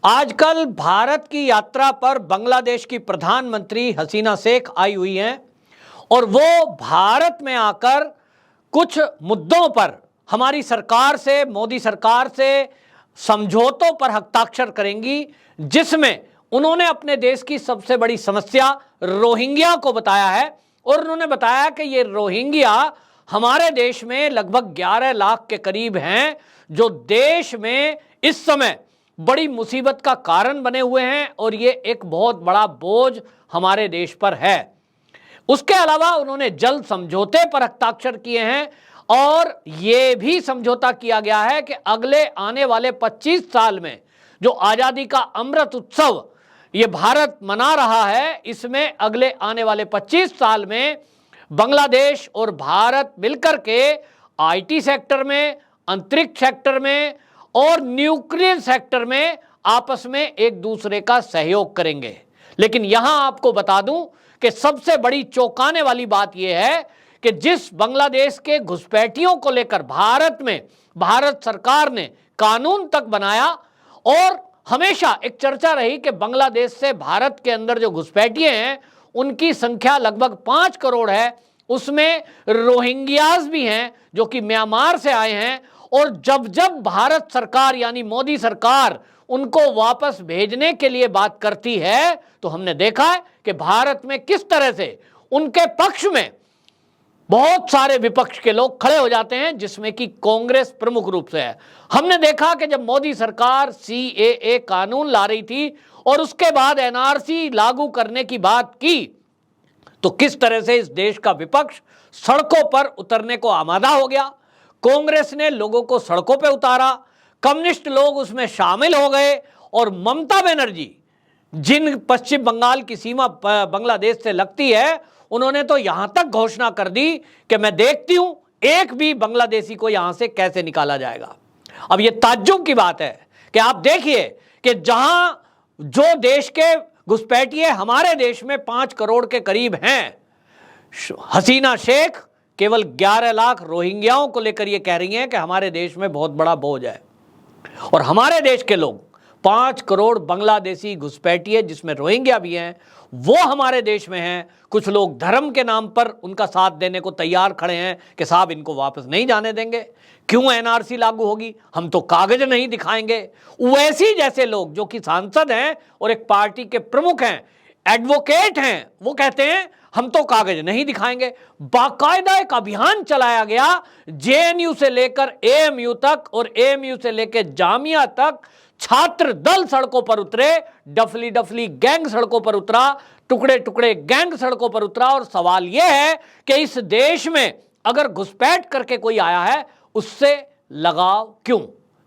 आजकल भारत की यात्रा पर बांग्लादेश की प्रधानमंत्री हसीना शेख आई हुई हैं और वो भारत में आकर कुछ मुद्दों पर हमारी सरकार से, मोदी सरकार से समझौतों पर हस्ताक्षर करेंगी, जिसमें उन्होंने अपने देश की सबसे बड़ी समस्या रोहिंग्या को बताया है। और उन्होंने बताया कि ये रोहिंग्या हमारे देश में लगभग 11 लाख के करीब हैं, जो देश में इस समय बड़ी मुसीबत का कारण बने हुए हैं और ये एक बहुत बड़ा बोझ हमारे देश पर है। उसके अलावा उन्होंने जल समझौते पर हस्ताक्षर किए हैं और ये भी समझौता किया गया है कि अगले आने वाले 25 साल में जो आज़ादी का अमृत उत्सव ये भारत मना रहा है, इसमें अगले आने वाले 25 साल में बांग्लादेश और भारत मिलकर के आईटी सेक्टर में, अंतरिक्ष सेक्टर में और न्यूक्लियर सेक्टर में आपस में एक दूसरे का सहयोग करेंगे। लेकिन यहां आपको बता दूं कि सबसे बड़ी चौंकाने वाली बात यह है कि जिस बांग्लादेश के घुसपैठियों को लेकर भारत में भारत सरकार ने कानून तक बनाया और हमेशा एक चर्चा रही कि बांग्लादेश से भारत के अंदर जो घुसपैठिए हैं उनकी संख्या लगभग 5 करोड़ है, उसमें रोहिंग्याज भी हैं जो कि म्यांमार से आए हैं। और जब जब भारत सरकार यानी मोदी सरकार उनको वापस भेजने के लिए बात करती है तो हमने देखा है कि भारत में किस तरह से उनके पक्ष में बहुत सारे विपक्ष के लोग खड़े हो जाते हैं, जिसमें कि कांग्रेस प्रमुख रूप से है। हमने देखा कि जब मोदी सरकार सीएए कानून ला रही थी और उसके बाद एनआरसी लागू करने की बात की तो किस तरह से इस देश का विपक्ष सड़कों पर उतरने को आमादा हो गया। कांग्रेस ने लोगों को सड़कों पर उतारा, कम्युनिस्ट लोग उसमें शामिल हो गए और ममता बनर्जी, जिन पश्चिम बंगाल की सीमा बांग्लादेश से लगती है, उन्होंने तो यहां तक घोषणा कर दी कि मैं देखती हूं एक भी बांग्लादेशी को यहां से कैसे निकाला जाएगा। अब यह ताज्जुब की बात है कि आप देखिए कि जहां जो देश के घुसपैठिए हमारे देश में 5 करोड़ के करीब हैं, हसीना शेख केवल 11 लाख रोहिंग्याओं को लेकर यह कह रही हैं कि हमारे देश में बहुत बड़ा बोझ है। और हमारे देश के लोग 5 करोड़ बांग्लादेशी घुसपैठिए, जिसमें रोहिंग्या भी हैं, वो हमारे देश में हैं। कुछ लोग धर्म के नाम पर उनका साथ देने को तैयार खड़े हैं कि साहब इनको वापस नहीं जाने देंगे, क्यों एनआरसी लागू होगी, हम तो कागज नहीं दिखाएंगे। वैसी जैसे लोग जो कि सांसद हैं और एक पार्टी के प्रमुख हैं, एडवोकेट हैं, वो कहते हैं हम तो कागज नहीं दिखाएंगे। बाकायदा एक अभियान चलाया गया, जेएनयू से लेकर एएमयू तक और एएमयू से लेकर जामिया तक छात्र दल सड़कों पर उतरे, डफली डफली गैंग सड़कों पर उतरा, टुकड़े टुकड़े गैंग सड़कों पर उतरा। और सवाल यह है कि इस देश में अगर घुसपैठ करके कोई आया है उससे लगाव क्यों?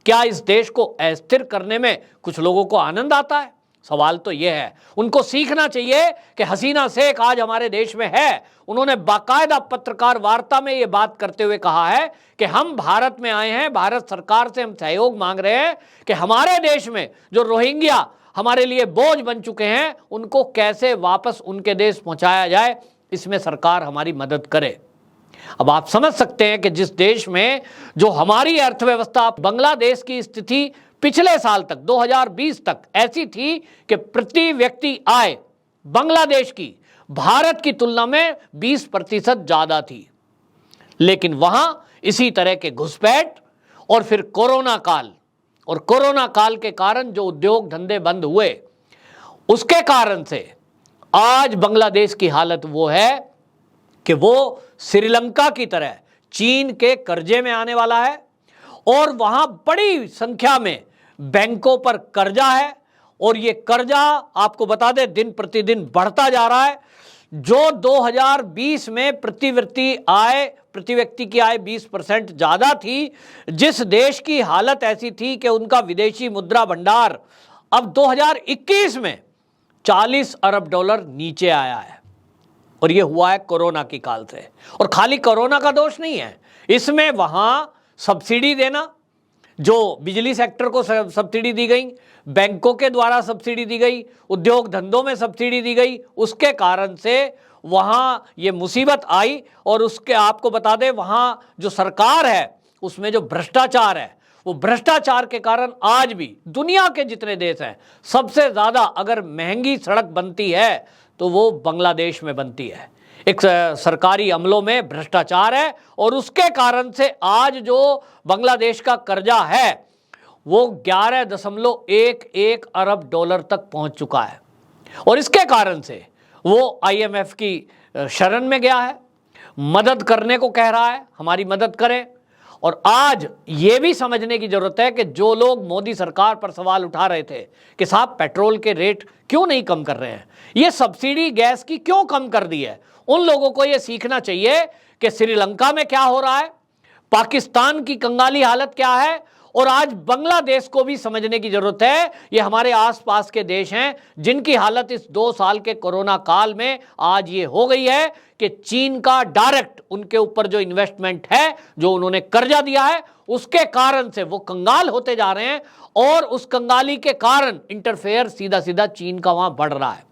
क्या इस देश को अस्थिर करने में कुछ लोगों को आनंद आता है? सवाल तो यह है। उनको सीखना चाहिए कि हसीना शेख आज हमारे देश में है। उन्होंने बाकायदा पत्रकार वार्ता में यह बात करते हुए कहा है कि हम भारत में आए हैं, भारत सरकार से हम सहयोग मांग रहे हैं कि हमारे देश में जो रोहिंग्या हमारे लिए बोझ बन चुके हैं उनको कैसे वापस उनके देश पहुंचाया जाए, इसमें सरकार हमारी मदद करे। अब आप समझ सकते हैं कि जिस देश में जो हमारी अर्थव्यवस्था, बांग्लादेश की स्थिति पिछले साल तक 2020 तक ऐसी थी कि प्रति व्यक्ति आय बांग्लादेश की भारत की तुलना में 20% ज्यादा थी। लेकिन वहां इसी तरह के घुसपैठ और फिर कोरोना काल के कारण जो उद्योग धंधे बंद हुए, उसके कारण से आज बांग्लादेश की हालत वो है कि वो श्रीलंका की तरह चीन के कर्जे में आने वाला है और वहां बड़ी संख्या में बैंकों पर कर्जा है। और ये कर्जा आपको बता दें दिन प्रतिदिन बढ़ता जा रहा है। जो 2020 में प्रति व्यक्ति की आय 20% ज्यादा थी, जिस देश की हालत ऐसी थी कि उनका विदेशी मुद्रा भंडार अब 2021 में 40 अरब डॉलर नीचे आया है। और यह हुआ है कोरोना की काल से। और खाली कोरोना का दोष नहीं है इसमें, वहां सब्सिडी देना, जो बिजली सेक्टर को सब्सिडी दी गई, बैंकों के द्वारा सब्सिडी दी गई, उद्योग धंधों में सब्सिडी दी गई, उसके कारण से वहां ये मुसीबत आई। और उसके आपको बता दें वहां जो सरकार है उसमें जो भ्रष्टाचार है वो भ्रष्टाचार के कारण आज भी दुनिया के जितने देश हैं, सबसे ज्यादा अगर महंगी सड़क बनती है तो वो बांग्लादेश में बनती है। एक सरकारी अमलों में भ्रष्टाचार है और उसके कारण से आज जो बांग्लादेश का कर्जा है वो 11.11 अरब डॉलर तक पहुंच चुका है और इसके कारण से वो IMF की शरण में गया है, मदद करने को कह रहा है, हमारी मदद करें। और आज ये भी समझने की जरूरत है कि जो लोग मोदी सरकार पर सवाल उठा रहे थे कि साहब पेट्रोल के रेट क्यों नहीं कम कर रहे हैं, ये सब्सिडी गैस की क्यों कम कर दी है, उन लोगों को ये सीखना चाहिए कि श्रीलंका में क्या हो रहा है, पाकिस्तान की कंगाली हालत क्या है, और आज बांग्लादेश को भी समझने की जरूरत है। ये हमारे आसपास के देश हैं जिनकी हालत इस 2 साल के कोरोना काल में आज ये हो गई है कि चीन का डायरेक्ट उनके ऊपर जो इन्वेस्टमेंट है, जो उन्होंने कर्जा दिया है, उसके कारण से वो कंगाल होते जा रहे हैं और उस कंगाली के कारण इंटरफेयर सीधा सीधा चीन का वहां बढ़ रहा है।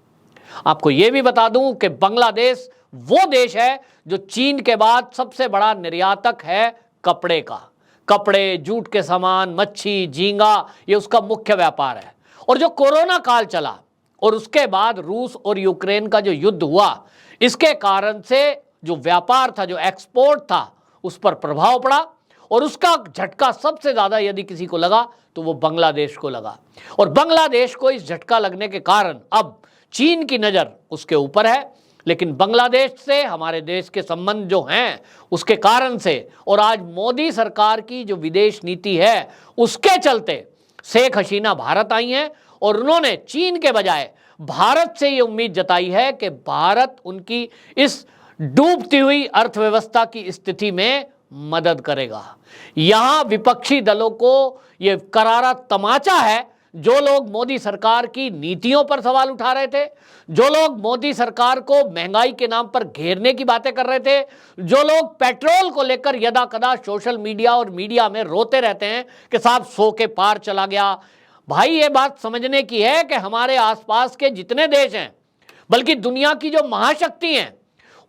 आपको यह भी बता दूं कि बांग्लादेश वो देश है जो चीन के बाद सबसे बड़ा निर्यातक है कपड़े का। कपड़े, जूट के सामान, मच्छी, झींगा, ये उसका मुख्य व्यापार है। और जो कोरोना काल चला और उसके बाद रूस और यूक्रेन का जो युद्ध हुआ, इसके कारण से जो व्यापार था, जो एक्सपोर्ट था, उस पर प्रभाव पड़ा और उसका झटका सबसे ज्यादा यदि किसी को लगा तो वो बांग्लादेश को लगा। और बांग्लादेश को इस झटका लगने के कारण अब चीन की नजर उसके ऊपर है, लेकिन बांग्लादेश से हमारे देश के संबंध जो हैं उसके कारण से और आज मोदी सरकार की जो विदेश नीति है उसके चलते शेख हसीना भारत आई हैं और उन्होंने चीन के बजाय भारत से ये उम्मीद जताई है कि भारत उनकी इस डूबती हुई अर्थव्यवस्था की स्थिति में मदद करेगा। यहां विपक्षी दलों को ये करारा तमाचा है। जो लोग मोदी सरकार की नीतियों पर सवाल उठा रहे थे, जो लोग मोदी सरकार को महंगाई के नाम पर घेरने की बातें कर रहे थे, जो लोग पेट्रोल को लेकर यदा कदा सोशल मीडिया और मीडिया में रोते रहते हैं कि साहब 100 के पार चला गया, भाई ये बात समझने की है कि हमारे आसपास के जितने देश हैं, बल्कि दुनिया की जो महाशक्ति हैं,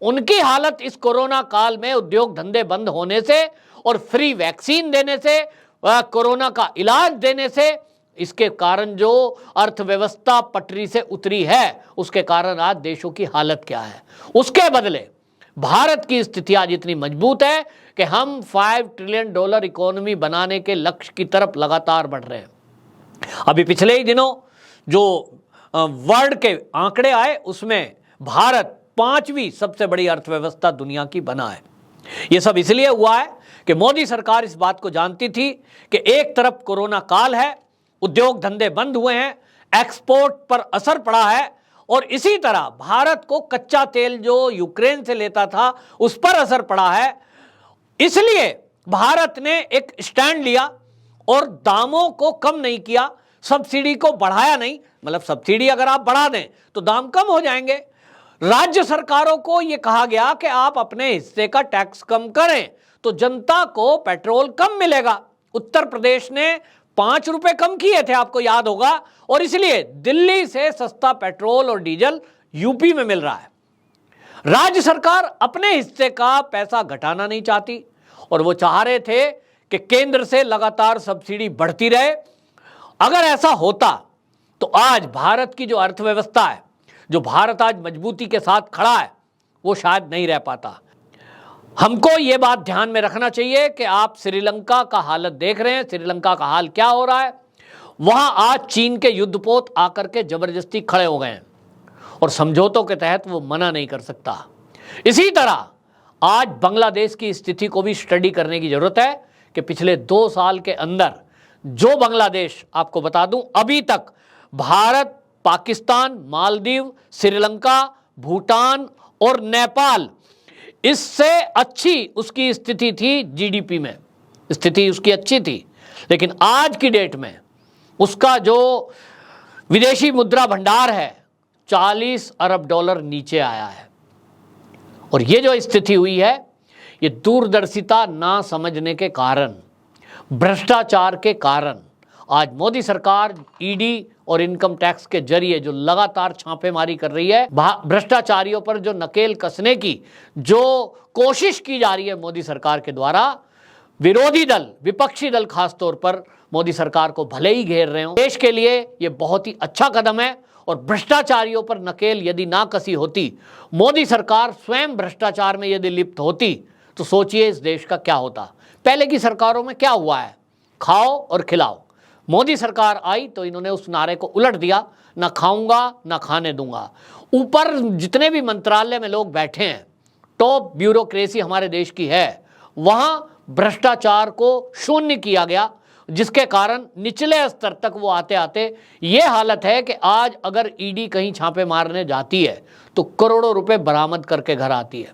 उनकी हालत इस कोरोना काल में उद्योग धंधे बंद होने से और फ्री वैक्सीन देने से, कोरोना का इलाज देने से, इसके कारण जो अर्थव्यवस्था पटरी से उतरी है, उसके कारण आज देशों की हालत क्या है। उसके बदले भारत की स्थिति आज इतनी मजबूत है कि हम $5 ट्रिलियन इकोनॉमी बनाने के लक्ष्य की तरफ लगातार बढ़ रहे हैं। अभी पिछले ही दिनों जो वर्ल्ड के आंकड़े आए उसमें भारत 5वीं सबसे बड़ी अर्थव्यवस्था दुनिया की बना है। यह सब इसलिए हुआ है कि मोदी सरकार इस बात को जानती थी कि एक तरफ कोरोना काल है, उद्योग धंधे बंद हुए हैं, एक्सपोर्ट पर असर पड़ा है और इसी तरह भारत को कच्चा तेल जो यूक्रेन से लेता था उस पर असर पड़ा है। इसलिए भारत ने एक स्टैंड लिया और दामों को कम नहीं किया, सब्सिडी को बढ़ाया नहीं। मतलब सब्सिडी अगर आप बढ़ा दें तो दाम कम हो जाएंगे। राज्य सरकारों को यह कहा गया कि आप अपने हिस्से का टैक्स कम करें तो जनता को पेट्रोल कम मिलेगा। उत्तर प्रदेश ने 5 रुपए कम किए थे, आपको याद होगा, और इसलिए दिल्ली से सस्ता पेट्रोल और डीजल यूपी में मिल रहा है। राज्य सरकार अपने हिस्से का पैसा घटाना नहीं चाहती और वो चाह रहे थे कि केंद्र से लगातार सब्सिडी बढ़ती रहे। अगर ऐसा होता तो आज भारत की जो अर्थव्यवस्था है, जो भारत आज मजबूती के साथ खड़ा है, वो शायद नहीं रह पाता। हमको ये बात ध्यान में रखना चाहिए कि आप श्रीलंका का हालत देख रहे हैं, श्रीलंका का हाल क्या हो रहा है। वहां आज चीन के युद्धपोत आकर के जबरदस्ती खड़े हो गए हैं और समझौतों के तहत वो मना नहीं कर सकता। इसी तरह आज बांग्लादेश की स्थिति को भी स्टडी करने की जरूरत है कि पिछले 2 साल के अंदर जो बांग्लादेश, आपको बता दूं, अभी तक भारत, पाकिस्तान, मालदीव, श्रीलंका, भूटान और नेपाल, इससे अच्छी उसकी स्थिति थी। जीडीपी में स्थिति उसकी अच्छी थी, लेकिन आज की डेट में उसका जो विदेशी मुद्रा भंडार है $40 अरब नीचे आया है। और ये जो स्थिति हुई है, ये दूरदर्शिता ना समझने के कारण, भ्रष्टाचार के कारण आज मोदी सरकार ईडी और इनकम टैक्स के जरिए जो लगातार छापेमारी कर रही है, भ्रष्टाचारियों पर जो नकेल कसने की जो कोशिश की जा रही है मोदी सरकार के द्वारा, विरोधी दल, विपक्षी दल खास तौर पर मोदी सरकार को भले ही घेर रहे हो, देश के लिए यह बहुत ही अच्छा कदम है। और भ्रष्टाचारियों पर नकेल यदि ना कसी होती, मोदी सरकार स्वयं भ्रष्टाचार में यदि लिप्त होती, तो सोचिए इस देश का क्या होता। पहले की सरकारों में क्या हुआ है, खाओ और खिलाओ। मोदी सरकार आई तो इन्होंने उस नारे को उलट दिया, ना खाऊंगा ना खाने दूंगा। ऊपर जितने भी मंत्रालय में लोग बैठे हैं, टॉप ब्यूरोक्रेसी हमारे देश की है, वहां भ्रष्टाचार को शून्य किया गया, जिसके कारण निचले स्तर तक वो आते आते ये हालत है कि आज अगर ईडी कहीं छापे मारने जाती है तो करोड़ों रुपए बरामद करके घर आती है,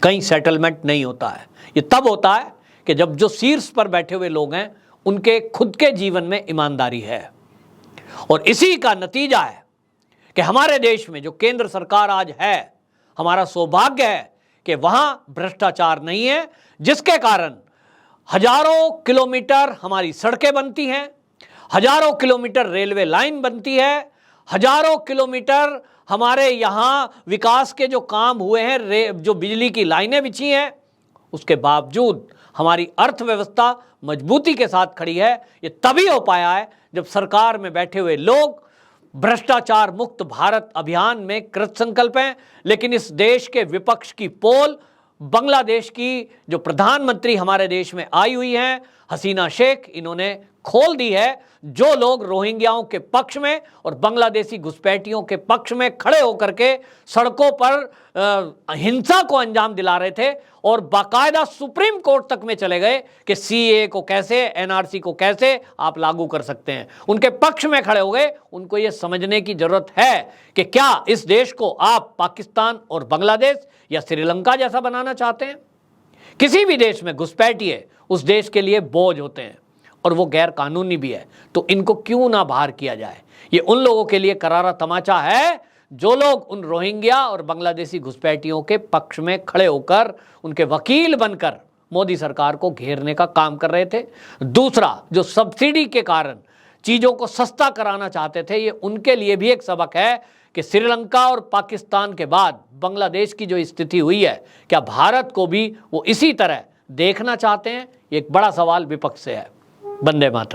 कहीं सेटलमेंट नहीं होता है। ये तब होता है कि जब जो शीर्ष पर बैठे हुए लोग हैं उनके खुद के जीवन में ईमानदारी है। और इसी का नतीजा है कि हमारे देश में जो केंद्र सरकार आज है, हमारा सौभाग्य है कि वहां भ्रष्टाचार नहीं है, जिसके कारण हजारों किलोमीटर हमारी सड़कें बनती हैं, हजारों किलोमीटर रेलवे लाइन बनती है, हजारों किलोमीटर हमारे यहाँ विकास के जो काम हुए हैं, जो बिजली की लाइनें बिछी हैं, उसके बावजूद हमारी अर्थव्यवस्था मजबूती के साथ खड़ी है। ये तभी हो पाया है जब सरकार में बैठे हुए लोग भ्रष्टाचार मुक्त भारत अभियान में कृत संकल्प हैं। लेकिन इस देश के विपक्ष की पोल बांग्लादेश की जो प्रधानमंत्री हमारे देश में आई हुई हैं, हसीना शेख, इन्होंने खोल दी है। जो लोग रोहिंग्याओं के पक्ष में और बांग्लादेशी घुसपैठियों के पक्ष में खड़े होकर के सड़कों पर हिंसा को अंजाम दिला रहे थे और बाकायदा सुप्रीम कोर्ट तक में चले गए कि सीए को कैसे, एनआरसी को कैसे आप लागू कर सकते हैं, उनके पक्ष में खड़े हो गए। उनको ये समझने की जरूरत है कि क्या इस देश को आप पाकिस्तान और बांग्लादेश या श्रीलंका जैसा बनाना चाहते हैं। किसी भी देश में घुसपैठिए उस देश के लिए बोझ होते हैं और वो गैर कानूनी भी है, तो इनको क्यों ना बाहर किया जाए। ये उन लोगों के लिए करारा तमाचा है जो लोग उन रोहिंग्या और बांग्लादेशी घुसपैठियों के पक्ष में खड़े होकर उनके वकील बनकर मोदी सरकार को घेरने का काम कर रहे थे। दूसरा, जो सब्सिडी के कारण चीज़ों को सस्ता कराना चाहते थे, ये उनके लिए भी एक सबक है कि श्रीलंका और पाकिस्तान के बाद बांग्लादेश की जो स्थिति हुई है, क्या भारत को भी वो इसी तरह देखना चाहते हैं। एक बड़ा सवाल विपक्ष से है। वंदे मातरम।